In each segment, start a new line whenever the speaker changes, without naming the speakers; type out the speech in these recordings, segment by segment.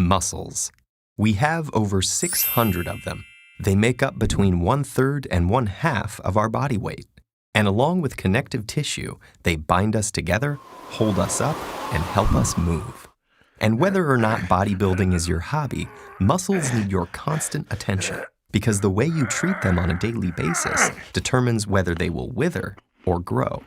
Muscles. We have over 600 of them. They make up between 1/3 and 1/2 of our body weight. And along with connective tissue, they bind us together, hold us up, and help us move. And whether or not bodybuilding is your hobby, muscles need your constant attention because the way you treat them on a daily basis determines whether they will wither or grow.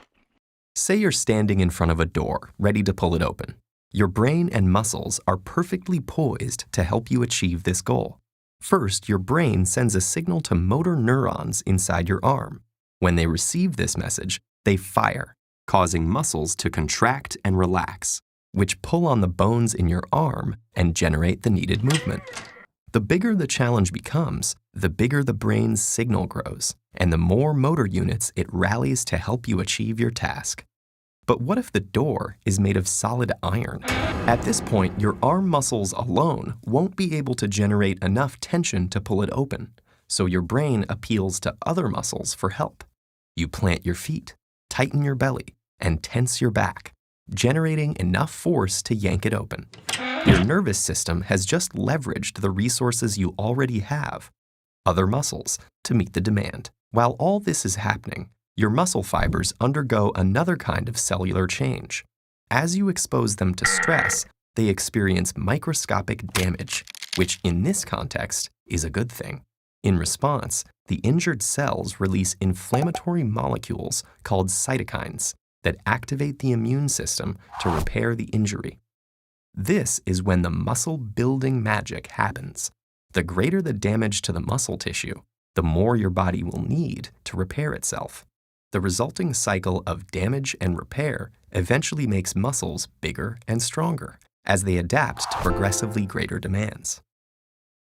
Say you're standing in front of a door, ready to pull it open. Your brain and muscles are perfectly poised to help you achieve this goal. First, your brain sends a signal to motor neurons inside your arm. When they receive this message, they fire, causing muscles to contract and relax, which pull on the bones in your arm and generate the needed movement. The bigger the challenge becomes, the bigger the brain's signal grows, and the more motor units it rallies to help you achieve your task. But what if the door is made of solid iron? At this point, your arm muscles alone won't be able to generate enough tension to pull it open, so your brain appeals to other muscles for help. You plant your feet, tighten your belly, and tense your back, generating enough force to yank it open. Your nervous system has just leveraged the resources you already have, other muscles, to meet the demand. While all this is happening, your muscle fibers undergo another kind of cellular change. As you expose them to stress, they experience microscopic damage, which in this context is a good thing. In response, the injured cells release inflammatory molecules called cytokines that activate the immune system to repair the injury. This is when the muscle-building magic happens. The greater the damage to the muscle tissue, the more your body will need to repair itself. The resulting cycle of damage and repair eventually makes muscles bigger and stronger as they adapt to progressively greater demands.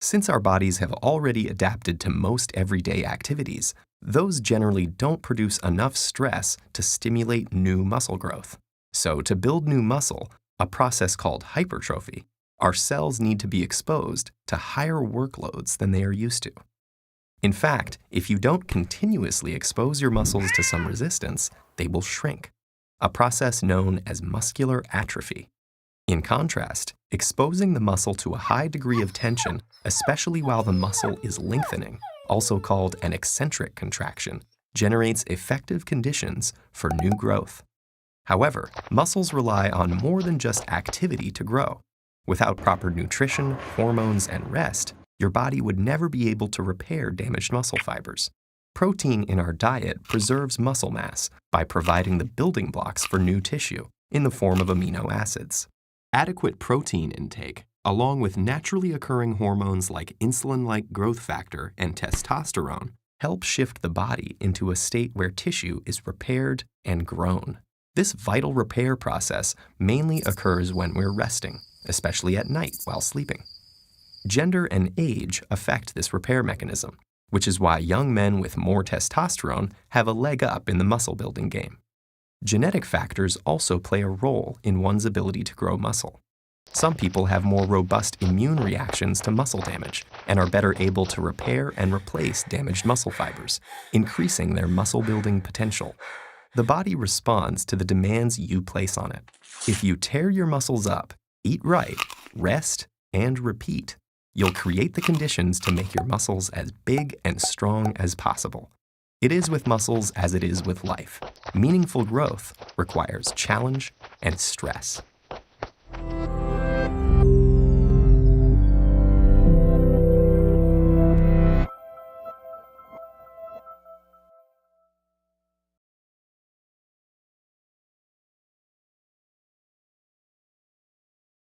Since our bodies have already adapted to most everyday activities, those generally don't produce enough stress to stimulate new muscle growth. So to build new muscle, a process called hypertrophy, our cells need to be exposed to higher workloads than they are used to. In fact, if you don't continuously expose your muscles to some resistance, they will shrink, a process known as muscular atrophy. In contrast, exposing the muscle to a high degree of tension, especially while the muscle is lengthening, also called an eccentric contraction, generates effective conditions for new growth. However, muscles rely on more than just activity to grow. Without proper nutrition, hormones, and rest, your body would never be able to repair damaged muscle fibers. Protein in our diet preserves muscle mass by providing the building blocks for new tissue in the form of amino acids. Adequate protein intake, along with naturally occurring hormones like insulin-like growth factor and testosterone, help shift the body into a state where tissue is repaired and grown. This vital repair process mainly occurs when we're resting, especially at night while sleeping. Gender and age affect this repair mechanism, which is why young men with more testosterone have a leg up in the muscle-building game. Genetic factors also play a role in one's ability to grow muscle. Some people have more robust immune reactions to muscle damage and are better able to repair and replace damaged muscle fibers, increasing their muscle-building potential. The body responds to the demands you place on it. If you tear your muscles up, eat right, rest, and repeat, you'll create the conditions to make your muscles as big and strong as possible. It is with muscles as it is with life. Meaningful growth requires challenge and stress.